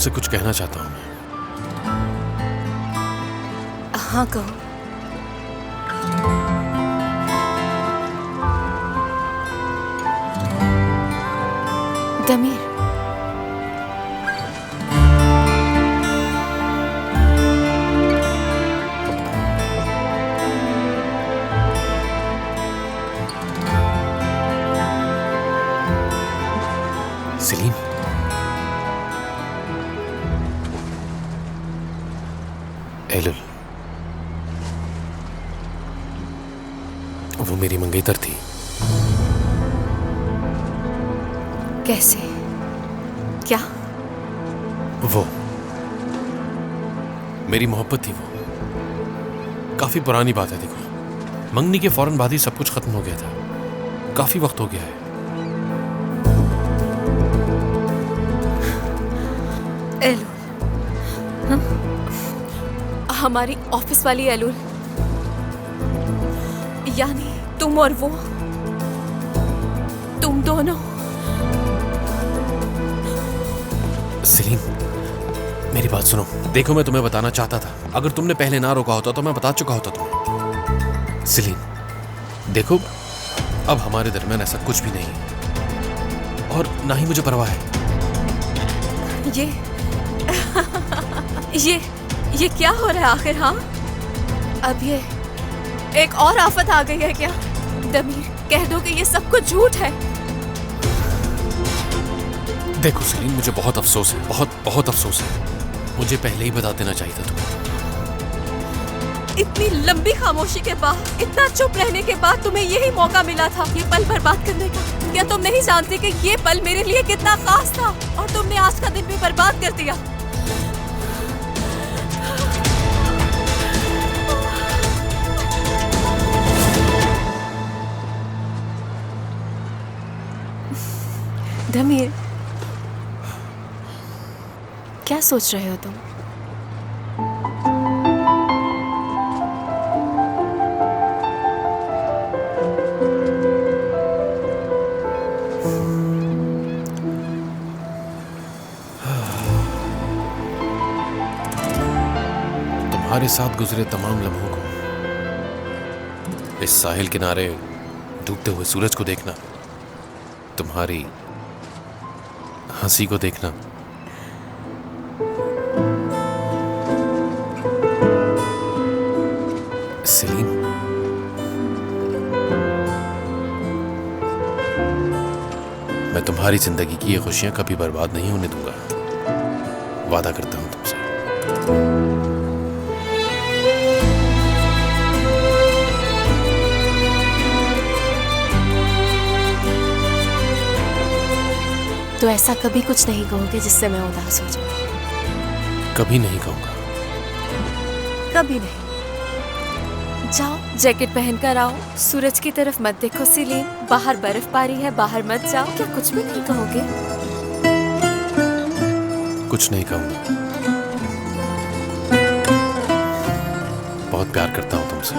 तुमसे कुछ कहना चाहता हूँ मैं। हाँ कहो। दमीर, सलीम, एलुल, वो मेरी मंगेतर थी। कैसे? क्या? वो मेरी मोहब्बत थी। वो काफी पुरानी बात है। देखो, मंगनी के फौरन बाद ही सब कुछ खत्म हो गया था। काफी वक्त हो गया है। एलुल, हमारी ऑफिस वाली एलुल, यानी तुम और वो, तुम दोनों। सलीम, मेरी बात सुनो। देखो, मैं तुम्हें बताना चाहता था। अगर तुमने पहले ना रोका होता तो मैं बता चुका होता तुम्हें। सलीम, देखो, अब हमारे दरमियान ऐसा कुछ भी नहीं है और ना ही मुझे परवाह है। ये क्या हो रहा है आखिर? हाँ, अब ये एक और आफत आ गई है क्या? दमीर, कह दो कि ये सब कुछ झूठ है। देखो सलीम, मुझे बहुत अफसोस है, बहुत अफसोस है। मुझे पहले ही बता देना चाहिए था तुम्हें। इतनी लंबी खामोशी के बाद, इतना चुप रहने के बाद तुम्हें यही मौका मिला था ये पल बर्बाद करने का। क्या तुम नहीं जानते कि ये पल मेरे लिए कितना खास था और तुमने आज का दिन भी बर्बाद कर दिया? दमीर, क्या सोच रहे हो तुम? तुम्हारे साथ गुजरे तमाम लम्हों को, इस साहिल किनारे डूबते हुए सूरज को देखना, तुम्हारी हंसी को देखना, सलीम, मैं तुम्हारी जिंदगी की ये खुशियां कभी बर्बाद नहीं होने दूंगा। वादा करता हूं तुमसे। तो ऐसा कभी कुछ नहीं कहोगे जिससे मैं उदास हो जाऊं? कभी नहीं कहूंगा। कभी नहीं। जाओ, जैकेट पहनकर आओ। सूरज की तरफ मत देखो सलीम, बाहर बर्फबारी है, बाहर मत जाओ। क्या कुछ भी नहीं कहोगे? कुछ नहीं कहूंगा। बहुत प्यार करता हूं तुमसे।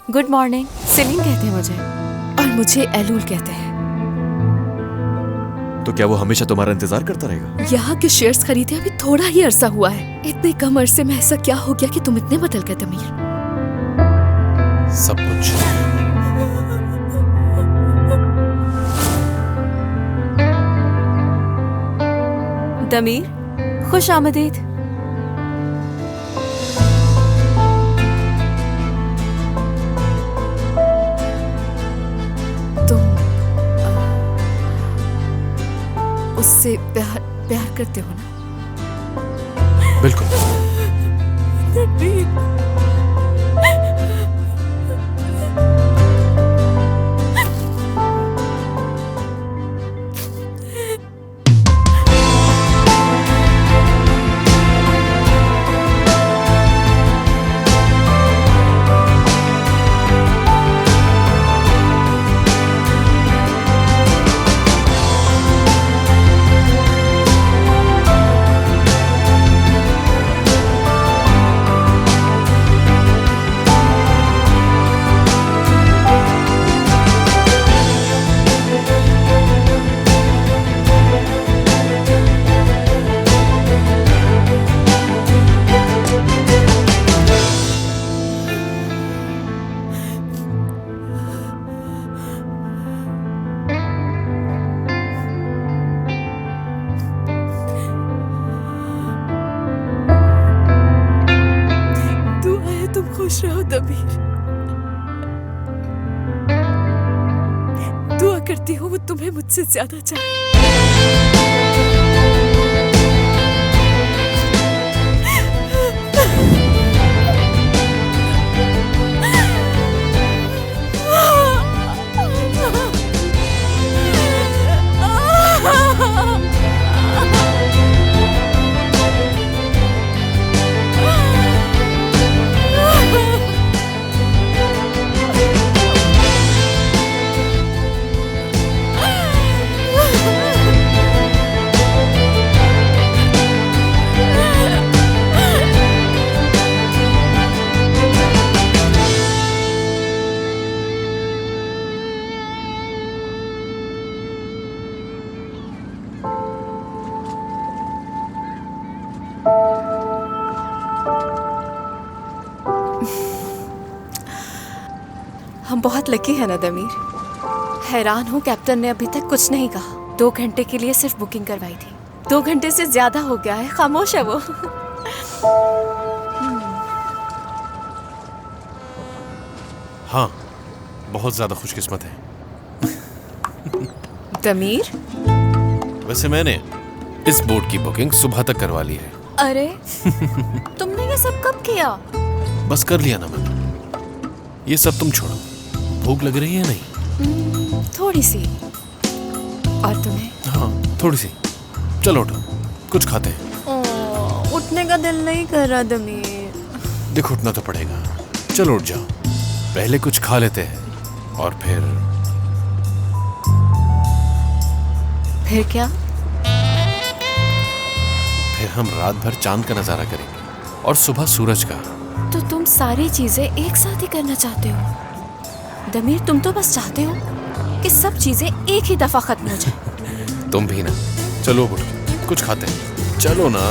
Good morning. सलीम कहते हैं मुझे, और मुझे एलुल कहते हैं। तो क्या वो हमेशा तुम्हारा इंतजार करता रहेगा? यहाँ के शेयर्स खरीदे अभी थोड़ा ही अरसा हुआ है। इतने कम अरसे में ऐसा क्या हो गया कि तुम इतने बदल गए दमीर? सब कुछ। दमीर, खुश आमदीद। उससे प्यार करते हो ना? बिल्कुल। रणबीर, दुआ है तुम खुश रहो दबीर। दुआ करती हूँ वो तुम्हें मुझसे ज्यादा चाहे। हम बहुत लकी है ना दमीर। हैरान हूँ कैप्टन ने अभी तक कुछ नहीं कहा। 2 घंटे के लिए सिर्फ बुकिंग करवाई थी। 2 घंटे से ज्यादा हो गया है, खामोश है वो। हाँ, बहुत ज्यादा खुशकिस्मत है। दमीर, वैसे मैंने इस बोट की बुकिंग सुबह तक करवा ली है। अरे तुमने ये सब कब किया? बस कर लिया ना मैंने। ये सब तुम छोड़ो, भूख लग रही है नहीं? थोड़ी सी। और तुम्हें? हाँ, थोड़ी सी। चलो उठो, कुछ खाते हैं। उठने का दिल नहीं कर रहा दमीर। देखो उठना तो पड़ेगा। चलो उठ जाओ, पहले कुछ खा लेते हैं और फिर क्या? फिर हम रात भर चांद का नजारा करेंगे और सुबह सूरज का। तो तुम सारी चीजें एक साथ ही करना चाहते हो दमीर। तुम तो बस चाहते हो कि सब चीजें एक ही दफा खत्म हो जाए। तुम भी ना। चलो उठो, कुछ खाते हैं। चलो ना।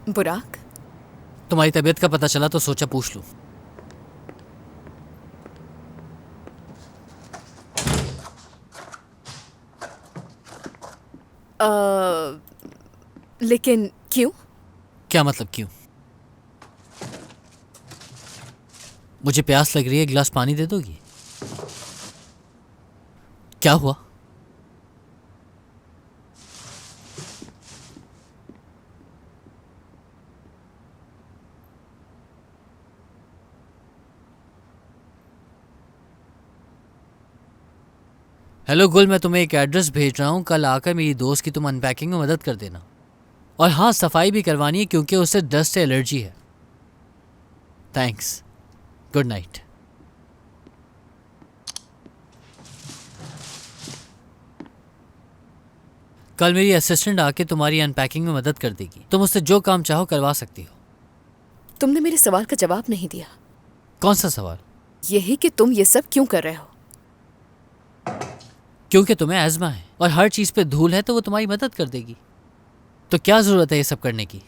बुराक, तुम्हारी तबीयत का पता चला तो सोचा पूछ लूं। लेकिन क्यों? क्या मतलब क्यों? मुझे प्यास लग रही है, एक गिलास पानी दे दोगी? क्या हुआ? हेलो गुल, मैं तुम्हें एक एड्रेस भेज रहा हूँ, कल आकर मेरी दोस्त की तुम अनपैकिंग में मदद कर देना। और हाँ, सफाई भी करवानी है क्योंकि उसे डस्ट से एलर्जी है। Thanks, good night. कल मेरी असिस्टेंट आके तुम्हारी अनपैकिंग में मदद कर देगी। तुम उससे जो काम चाहो करवा सकती हो। तुमने मेरे सवाल का जवाब नहीं दिया। कौन सा सवाल? यही कि तुम ये सब क्यों कर रहे हो? क्योंकि तुम्हें एज़मा है और हर चीज़ पे धूल है तो वो तुम्हारी मदद कर देगी। तो क्या ज़रूरत है ये सब करने की?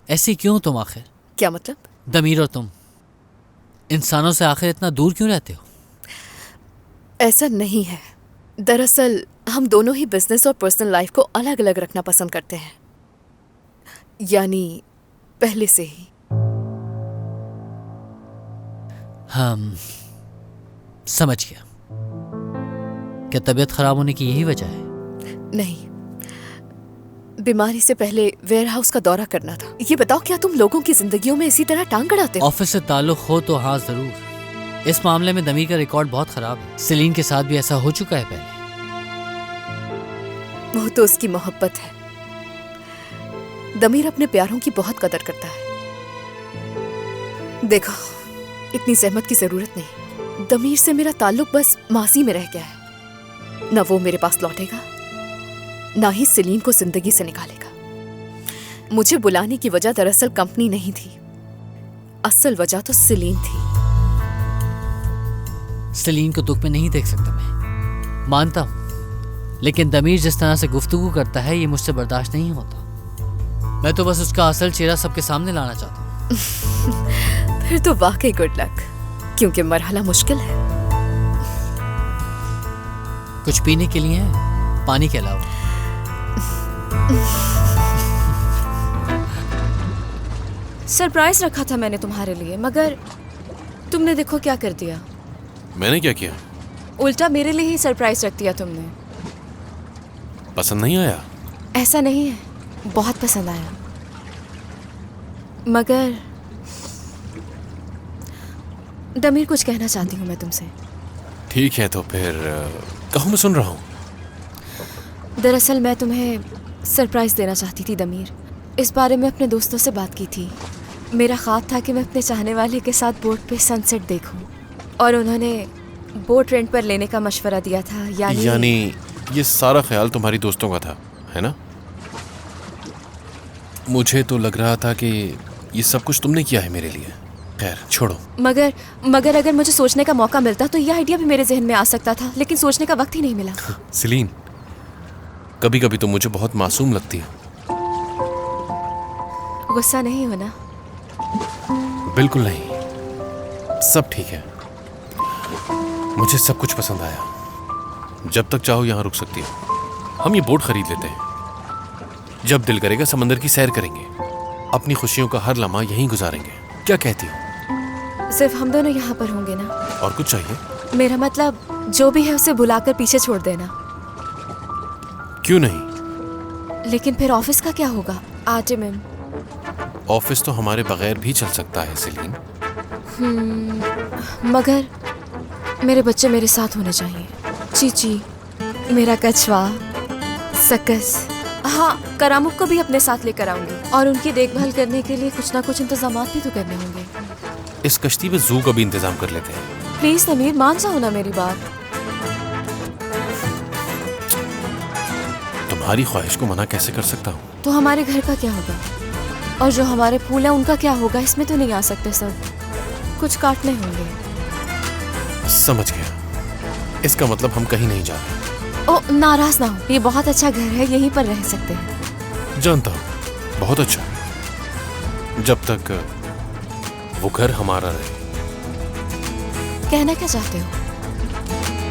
ऐसी क्यों तुम आखिर? क्या मतलब? दमीर और तुम इंसानों से आखिर इतना दूर क्यों रहते हो? ऐसा नहीं है। दरअसल हम दोनों ही बिजनेस और पर्सनल लाइफ को अलग अलग रखना पसंद करते हैं, यानी पहले से ही। हम समझ गया। क्या तबीयत खराब होने की यही वजह है? नहीं, बीमारी से पहले वेयरहाउस का दौरा करना था। ये बताओ, क्या तुम लोगों की जिंदगियों में इसी तरह टांग अड़ाते हो? ऑफिस से ताल्लुक हो तो हाँ जरूर। इस मामले में दमीर का रिकॉर्ड बहुत खराब है। सेलीन के साथ भी ऐसा हो चुका है पहले। वो तो उसकी मोहब्बत है। दमीर अपने प्यारों की बहुत कदर करता है। देखो, इतनी सहमत की जरूरत नहीं। दमीर से मेरा ताल्लुक बस माजी में रह गया है। न वो मेरे पास लौटेगा, ना ही सेलीन को जिंदगी से निकालेगा। मुझे बुलाने की वजह दरअसल कंपनी नहीं थी, असल वजह तो सेलीन थी। सेलीन को दुख में नहीं देख सकता मैं, मानता हूं, लेकिन दमीर जिस तरह से गुफ्तगू करता है ये मुझसे बर्दाश्त नहीं होता। मैं तो बस उसका असल चेहरा सबके सामने लाना चाहता हूँ। फिर तो वाकई गुड लक, क्योंकि मरहला मुश्किल है। कुछ पीने के लिए है, पानी के अलावा? सरप्राइज रखा था मैंने तुम्हारे लिए, मगर तुमने देखो क्या कर दिया। मैंने क्या किया? उल्टा मेरे लिए ही सरप्राइज रख दिया तुमने। पसंद नहीं आया? ऐसा नहीं है, बहुत पसंद आया, मगर दमीर कुछ कहना चाहती हूँ मैं तुमसे। ठीक है तो फिर कहो, मैं सुन रहा हूँ। दरअसल मैं तुम्हें सरप्राइज देना चाहती थी दमीर। इस बारे में अपने दोस्तों से बात की थी। मेरा ख्वाब था कि मैं अपने चाहने वाले के साथ बोट पे सनसेट देखूं, और उन्होंने बोट रेंट पर लेने का मशवरा दिया था। यानी ये सारा ख्याल तुम्हारी दोस्तों का था, है ना? मुझे तो लग रहा था कि ये सब कुछ तुमने किया है मेरे लिए। खैर छोड़ो। मगर अगर मुझे सोचने का मौका मिलता तो यह आइडिया भी मेरे जहन में आ सकता था, लेकिन सोचने का वक्त ही नहीं मिला। सेलीन, कभी कभी तो मुझे बहुत मासूम लगती है। गुस्सा नहीं हो ना? बिल्कुल नहीं, सब ठीक है। मुझे सब कुछ पसंद आया। जब तक चाहो यहाँ रुक सकती हो। हम ये बोट खरीद लेते हैं। जब दिल करेगा समंदर की सैर करेंगे। अपनी खुशियों का हर लम्हा यहीं गुजारेंगे। क्या कहती हो? सिर्फ हम दोनों यहाँ पर होंगे ना? और कुछ चाहिए? मेरा मतलब जो भी है उसे बुलाकर पीछे छोड़ देना। क्यों नहीं? लेकिन फिर ऑफिस का क्या होगा? आर्टिमिम। ऑफिस तो हमारे बगैर भी चल सकता है सेलीन। मगर मेरे बच्चे मेरे साथ होने चाहिए। चीची, मेरा कछुआ, सकस, हाँ, करामुक को भी अपने साथ लेकर आऊंगी, और उनकी देखभाल करने के लिए कुछ ना कुछ इंतजामात भी तो करने होंगे। इस कश्ती में जू का भी इंतजाम कर लेते हैं। प्लीज नमीर, मान जाओ ना मेरी बात। तुम्हारी ख्वाहिश को मना कैसे कर सकता हूँ? तो हमारे घर का क्या होगा? और जो हमारे फूल हैं उनका क्या होगा? इसमें तो नहीं आ सकते सब, कुछ काटने होंगे। समझ गया। इसका मतलब हम कहीं नहीं जा रहे। ओ, नाराज ना हो, ये बहुत अच्छा घर है, यहीं पर रह सकते हैं। जानता हूँ, बहुत अच्छा, जब तक वो घर हमारा रहे। कहना क्या चाहते हो?